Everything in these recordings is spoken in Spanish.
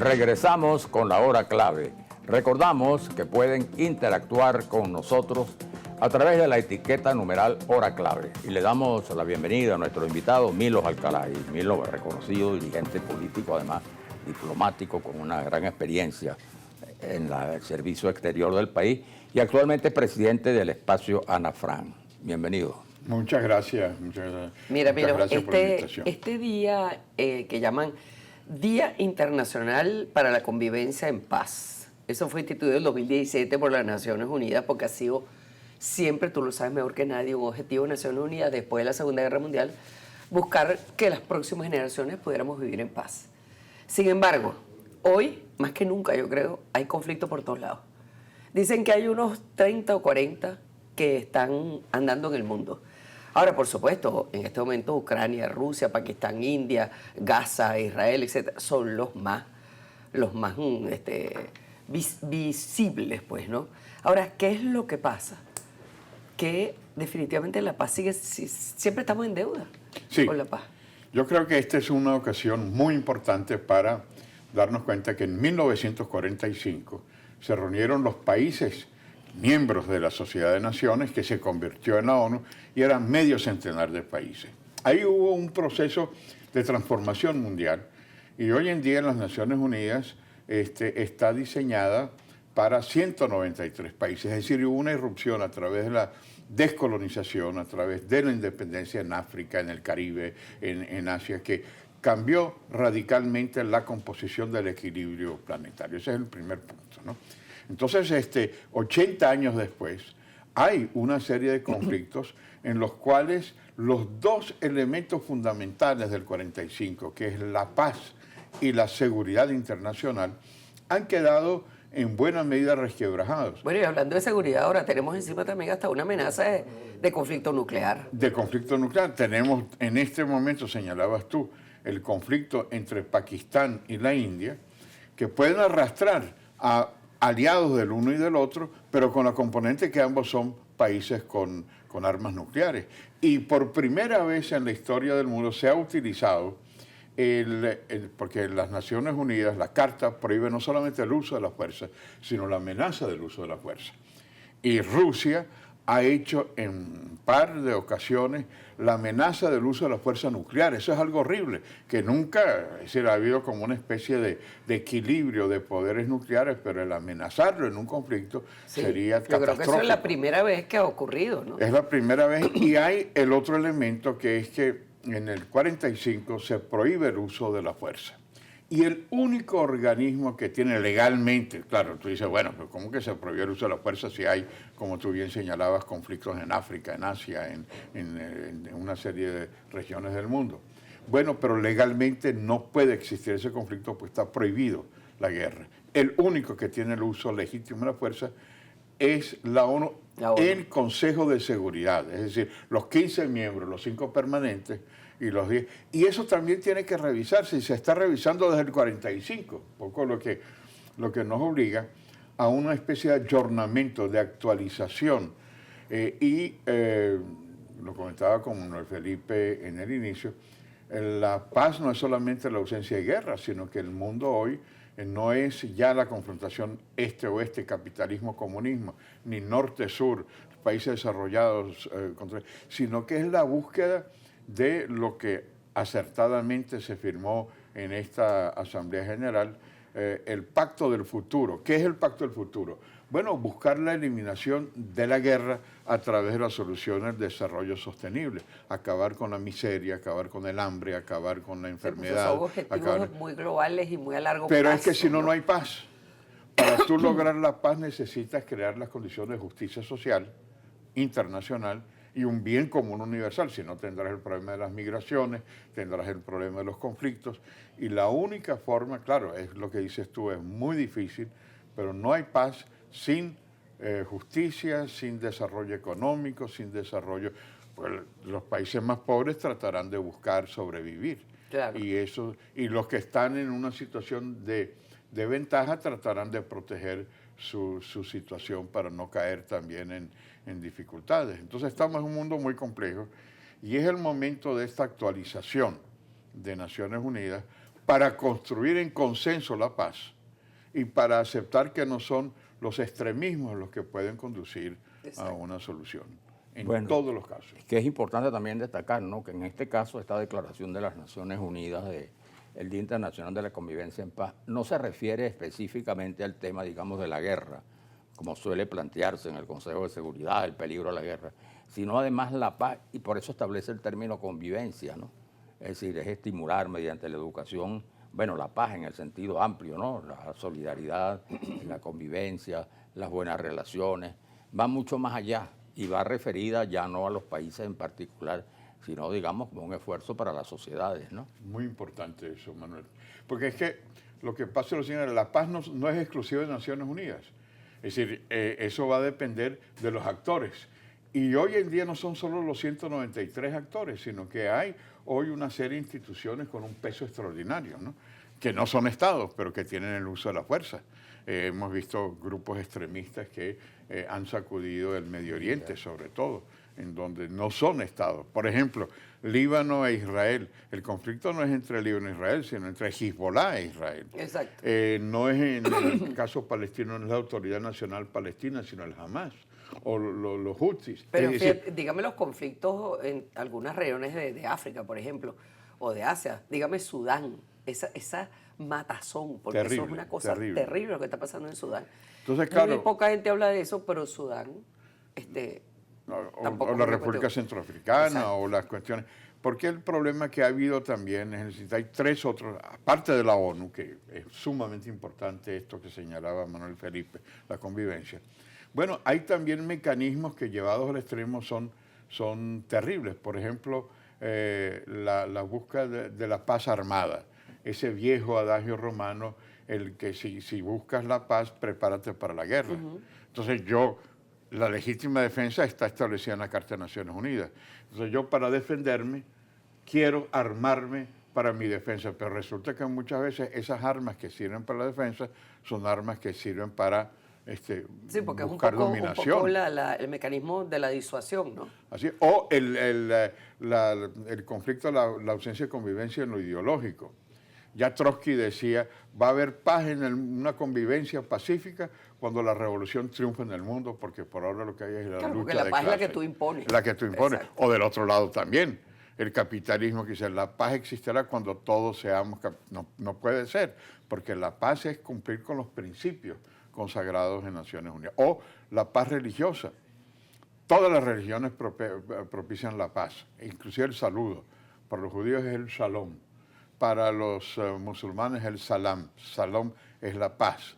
regresamos con la hora clave. Recordamos que pueden interactuar con nosotros a través de la etiqueta numeral hora clave. Y le damos la bienvenida a nuestro invitado Milos Alcalá. Y Milos es reconocido dirigente político, además diplomático, con una gran experiencia en el servicio exterior del país y actualmente presidente del espacio Ana Frank. Bienvenido. Muchas gracias. Muchas Mira, gracias por la invitación. este día que llaman Día Internacional para la Convivencia en Paz, eso fue instituido en el 2017 por las Naciones Unidas porque ha sido siempre, tú lo sabes mejor que nadie, un objetivo de Naciones Unidas después de la Segunda Guerra Mundial, buscar que las próximas generaciones pudiéramos vivir en paz. Sin embargo, hoy, más que nunca yo creo, hay conflicto por todos lados. Dicen que hay unos 30 o 40 que están andando en el mundo. Ahora, por supuesto, en este momento Ucrania, Rusia, Pakistán, India, Gaza, Israel, etcétera, son los más visibles, pues, ¿no? Ahora, ¿qué es lo que pasa? Que definitivamente la paz siempre estamos en deuda con la paz. Yo creo que esta es una ocasión muy importante para darnos cuenta que en 1945 se reunieron los países miembros de la Sociedad de Naciones, que se convirtió en la ONU, y eran medio centenar de países. Ahí hubo un proceso de transformación mundial, y hoy en día las Naciones Unidas está diseñada para 193 países, es decir, hubo una irrupción a través de la descolonización, a través de la independencia en África, en el Caribe, en Asia, que cambió radicalmente la composición del equilibrio planetario. Ese es el primer punto, ¿no? Entonces, 80 años después, hay una serie de conflictos en los cuales los dos elementos fundamentales del 45, que es la paz y la seguridad internacional, han quedado en buena medida resquebrajados. Bueno, y hablando de seguridad, ahora tenemos encima también hasta una amenaza de conflicto nuclear. De conflicto nuclear. Tenemos, en este momento, señalabas tú, el conflicto entre Pakistán y la India, que pueden arrastrar a aliados del uno y del otro, pero con la componente que ambos son países con armas nucleares. Y por primera vez en la historia del mundo se ha utilizado, porque las Naciones Unidas, la Carta, prohíbe no solamente el uso de la fuerza, sino la amenaza del uso de la fuerza. Y Rusia ha hecho en un par de ocasiones la amenaza del uso de la fuerza nuclear. Eso es algo horrible, que nunca, es decir, ha habido como una especie de equilibrio de poderes nucleares, pero el amenazarlo en un conflicto sería catastrófico. Yo creo que eso es la primera vez que ha ocurrido, ¿no? Es la primera vez, y hay el otro elemento que es que en el 45 se prohíbe el uso de la fuerza. Y el único organismo que tiene legalmente, claro, tú dices, bueno, pero ¿cómo que se prohibió el uso de la fuerza si hay, como tú bien señalabas, conflictos en África, en Asia, en una serie de regiones del mundo? Bueno, pero legalmente no puede existir ese conflicto, pues está prohibido la guerra. El único que tiene el uso legítimo de la fuerza es la ONU, el Consejo de Seguridad, es decir, los 15 miembros, los 5 permanentes, y los 10. Y eso también tiene que revisarse, y se está revisando desde el 45, un poco lo que nos obliga a una especie de ayornamiento, de actualización. Lo comentaba con Manuel Felipe en el inicio, la paz no es solamente la ausencia de guerra, sino que el mundo hoy no es ya la confrontación este-oeste, capitalismo-comunismo, ni norte-sur, países desarrollados, sino que es la búsqueda de lo que acertadamente se firmó en esta Asamblea General, el Pacto del Futuro. ¿Qué es el Pacto del Futuro? Bueno, buscar la eliminación de la guerra a través de las soluciones de desarrollo sostenible, acabar con la miseria, acabar con el hambre, acabar con la enfermedad. Son objetivos muy globales y muy a largo plazo. Pero es que si no, no hay paz. Para tú lograr la paz necesitas crear las condiciones de justicia social internacional y un bien común universal, si no tendrás el problema de las migraciones, tendrás el problema de los conflictos, y la única forma, claro, es lo que dices tú, es muy difícil, pero no hay paz sin justicia, sin desarrollo económico, sin desarrollo, pues los países más pobres tratarán de buscar sobrevivir, claro. Y los que están en una situación de ventaja tratarán de proteger su situación para no caer también en dificultades. Entonces estamos en un mundo muy complejo y es el momento de esta actualización de Naciones Unidas para construir en consenso la paz y para aceptar que no son los extremismos los que pueden conducir a una solución, en todos los casos. Que es importante también destacar, ¿no?, que en este caso esta declaración de las Naciones Unidas el Día Internacional de la Convivencia en Paz no se refiere específicamente al tema, digamos, de la guerra, como suele plantearse en el Consejo de Seguridad, el peligro de la guerra, sino además la paz, y por eso establece el término convivencia, ¿no? Es decir, es estimular mediante la educación, bueno, la paz en el sentido amplio, ¿no? La solidaridad, la convivencia, las buenas relaciones, va mucho más allá y va referida ya no a los países en particular, sino, digamos, como un esfuerzo para las sociedades, ¿no? Muy importante eso, Manuel. Porque es que lo que pasa es lo siguiente, la paz no es exclusiva de Naciones Unidas. Es decir, eso va a depender de los actores. Y hoy en día no son solo los 193 actores, sino que hay hoy una serie de instituciones con un peso extraordinario, ¿no?, que no son estados, pero que tienen el uso de la fuerza. Hemos visto grupos extremistas que han sacudido el Medio Oriente, sobre todo, en donde no son estados. Por ejemplo, Líbano e Israel. El conflicto no es entre Líbano e Israel, sino entre Hezbollah e Israel. Exacto. No es en el caso palestino, no es la Autoridad Nacional Palestina, sino el Hamas o los Houthis. Pero Es decir, fíjate, dígame los conflictos en algunas regiones de África, por ejemplo, o de Asia. Dígame Sudán, esa matazón, porque eso es una cosa terrible lo que está pasando en Sudán. Entonces, claro, muy poca gente habla de eso, pero Sudán, tampoco o es la una República cuestión. Centroafricana, Exacto. o las cuestiones. Porque el problema que ha habido también es que hay tres otros, aparte de la ONU, que es sumamente importante esto que señalaba Manuel Felipe, la convivencia. Bueno, hay también mecanismos que llevados al extremo son terribles. Por ejemplo, la búsqueda de la paz armada. Ese viejo adagio romano, el que si buscas la paz, prepárate para la guerra. Entonces la legítima defensa está establecida en la Carta de Naciones Unidas. Entonces yo, para defenderme, quiero armarme para mi defensa, pero resulta que muchas veces esas armas que sirven para la defensa son armas que sirven para Sí, porque buscar es un dominación. poco el mecanismo de la disuasión, ¿no? Así, o el conflicto, la ausencia de convivencia en lo ideológico. Ya Trotsky decía, va a haber paz en una convivencia pacífica cuando la revolución triunfe en el mundo, porque por ahora lo que hay es la Claro, porque lucha la paz de es la clase. que tú impones. La que tú impones. Exacto. O del otro lado también. El capitalismo que dice, la paz existirá cuando todos seamos... No puede ser, porque la paz es cumplir con los principios consagrados en Naciones Unidas. O la paz religiosa. Todas las religiones propician la paz, inclusive el saludo. Para los judíos es el shalom. Para los musulmanes el salam. Salam es la paz.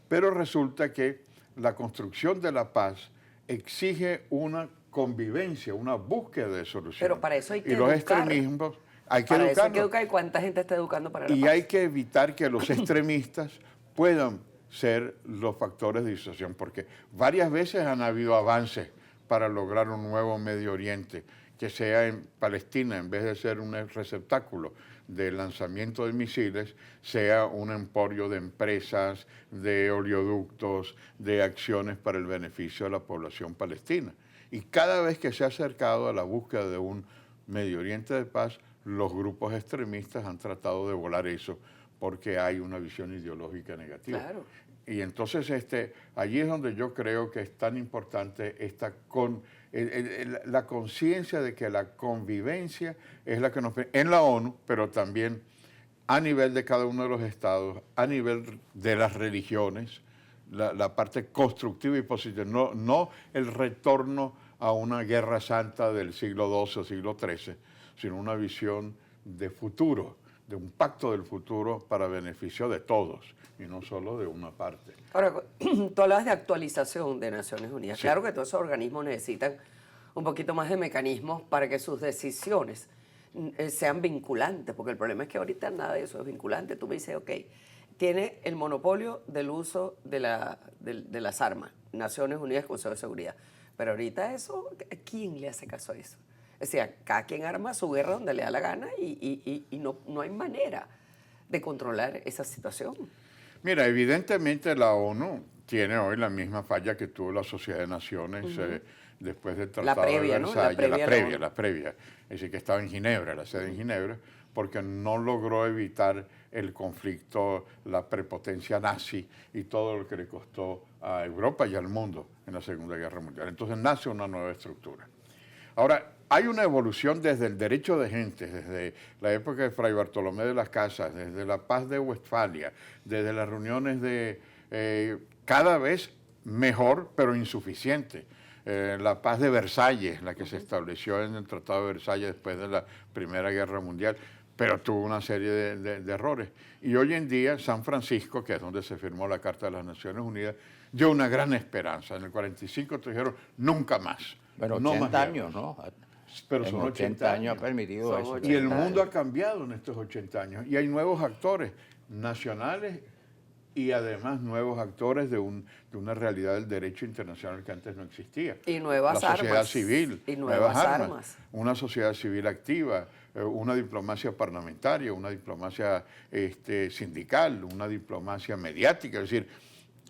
Pero resulta que la construcción de la paz exige una convivencia, una búsqueda de solución. Pero para eso hay que y los educar. extremismos hay que Para eso hay que educarlos. educar, y cuánta gente está educando para la Y paz. hay que evitar que los extremistas puedan ser los factores de disociación, porque varias veces han habido avances para lograr un nuevo Medio Oriente, que sea en Palestina, en vez de ser un receptáculo de lanzamiento de misiles, sea un emporio de empresas, de oleoductos, de acciones para el beneficio de la población palestina. Y cada vez que se ha acercado a la búsqueda de un Medio Oriente de paz, los grupos extremistas han tratado de volar eso porque hay una visión ideológica negativa. Claro. Y entonces allí es donde yo creo que es tan importante la conciencia de que la convivencia es la que nos... En la ONU, pero también a nivel de cada uno de los estados, a nivel de las religiones, la parte constructiva y positiva, no el retorno a una guerra santa del siglo XII o siglo XIII, sino una visión de futuro, de un pacto del futuro para beneficio de todos y no solo de una parte. Ahora, tú hablabas de actualización de Naciones Unidas. Sí. Claro que todos esos organismos necesitan un poquito más de mecanismos para que sus decisiones sean vinculantes, porque el problema es que ahorita nada de eso es vinculante. Tú me dices, ok, tiene el monopolio del uso de las armas, Naciones Unidas, Consejo de Seguridad. Pero ahorita eso, ¿quién le hace caso a eso? O sea, cada quien arma su guerra donde le da la gana y no hay manera de controlar esa situación. Mira, evidentemente la ONU tiene hoy la misma falla que tuvo la Sociedad de Naciones después del Tratado previa, de ¿no? Versalles, La la previa. Es decir, que estaba en Ginebra, la sede en Ginebra, porque no logró evitar el conflicto, la prepotencia nazi y todo lo que le costó a Europa y al mundo en la Segunda Guerra Mundial. Entonces nace una nueva estructura. Ahora, hay una evolución desde el derecho de gentes, desde la época de Fray Bartolomé de las Casas, desde la Paz de Westfalia, desde las reuniones de cada vez mejor, pero insuficiente. La Paz de Versalles, la que se estableció en el Tratado de Versalles después de la Primera Guerra Mundial, pero tuvo una serie de errores. Y hoy en día San Francisco, que es donde se firmó la Carta de las Naciones Unidas, dio una gran esperanza. En el 45 te dijeron, nunca más. Pero no 80 más años, ¿no? Pero En son 80 años ha permitido Son eso. 80 Y el mundo años. ha cambiado en estos 80 años. Y hay nuevos actores nacionales y además nuevos actores de una realidad del derecho internacional que antes no existía. Y nuevas La sociedad armas. civil, Y nuevas armas. una sociedad civil activa, una diplomacia parlamentaria, una diplomacia sindical, una diplomacia mediática. Es decir,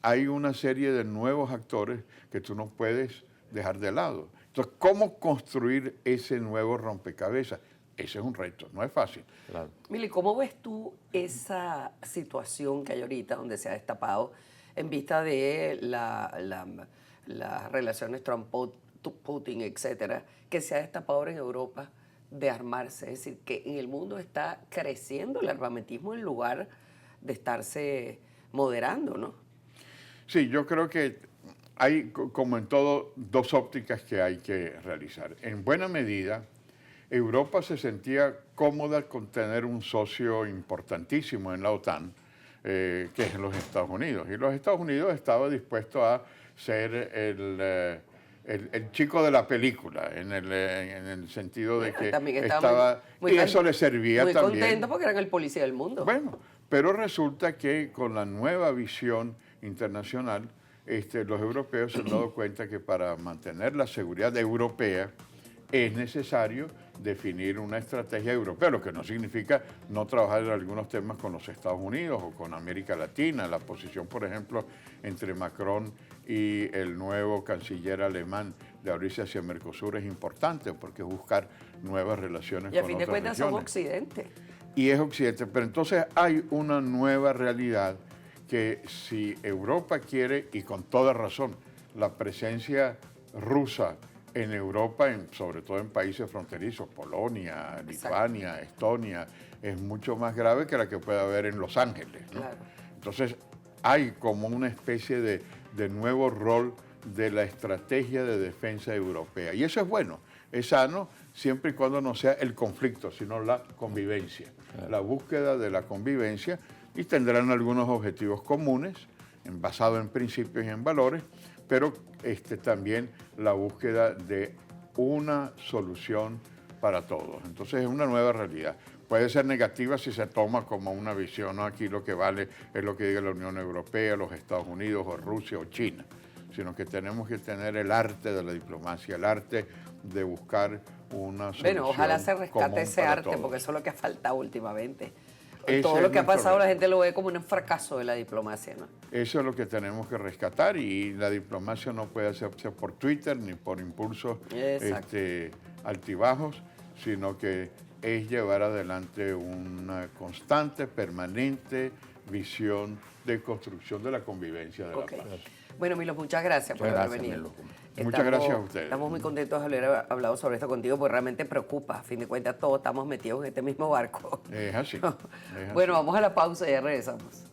hay una serie de nuevos actores que tú no puedes dejar de lado. Entonces, ¿cómo construir ese nuevo rompecabezas? Ese es un reto, no es fácil. Claro. Mili, ¿cómo ves tú esa situación que hay ahorita donde se ha destapado en vista de las relaciones Trump-Putin, etcétera, que se ha destapado ahora en Europa de armarse? Es decir, que en el mundo está creciendo el armamentismo en lugar de estarse moderando, ¿no? Sí, yo creo que hay, como en todo, dos ópticas que hay que realizar. En buena medida, Europa se sentía cómoda con tener un socio importantísimo en la OTAN, que es los Estados Unidos. Y los Estados Unidos estaba dispuesto a ser el chico de la película, en el sentido de que También estaba... Y eso le servía muy también. contento porque eran el policía del mundo. Bueno, pero resulta que con la nueva visión internacional, los europeos se han dado cuenta que para mantener la seguridad europea es necesario definir una estrategia europea, lo que no significa no trabajar en algunos temas con los Estados Unidos o con América Latina. La posición, por ejemplo, entre Macron y el nuevo canciller alemán de abrirse hacia Mercosur es importante porque es buscar nuevas relaciones Y a con fin de otras cuentas son regiones. Occidente. Y es Occidente, pero entonces hay una nueva realidad que si Europa quiere, y con toda razón, la presencia rusa en Europa, sobre todo en países fronterizos, Polonia, Lituania, Estonia, es mucho más grave que la que puede haber en Los Ángeles, ¿no? Claro. Entonces hay como una especie de nuevo rol de la estrategia de defensa europea. Y eso es bueno, es sano, siempre y cuando no sea el conflicto, sino la convivencia, la búsqueda de la convivencia, y tendrán algunos objetivos comunes, basados en principios y en valores, pero también la búsqueda de una solución para todos. Entonces es una nueva realidad. Puede ser negativa si se toma como una visión, ¿no? Aquí lo que vale es lo que diga la Unión Europea, los Estados Unidos o Rusia o China, sino que tenemos que tener el arte de la diplomacia, el arte de buscar una solución. Bueno, ojalá se común rescate ese para arte, todos. porque eso es lo que ha faltado últimamente. Ese Todo es lo que ha nuestro pasado la reto. gente lo ve como un fracaso de la diplomacia, ¿no? Eso es lo que tenemos que rescatar, y la diplomacia no puede hacerse por Twitter ni por impulsos Exacto. altibajos, sino que es llevar adelante una constante, permanente visión de construcción de la convivencia de Ok. la paz. Bueno, Milo, muchas gracias por Muchas haber gracias, venido. Milo. Muchas gracias a ustedes. Estamos muy contentos de haber hablado sobre esto contigo, porque realmente preocupa. A fin de cuentas, todos estamos metidos en este mismo barco. Es así. Bueno, vamos a la pausa y ya regresamos.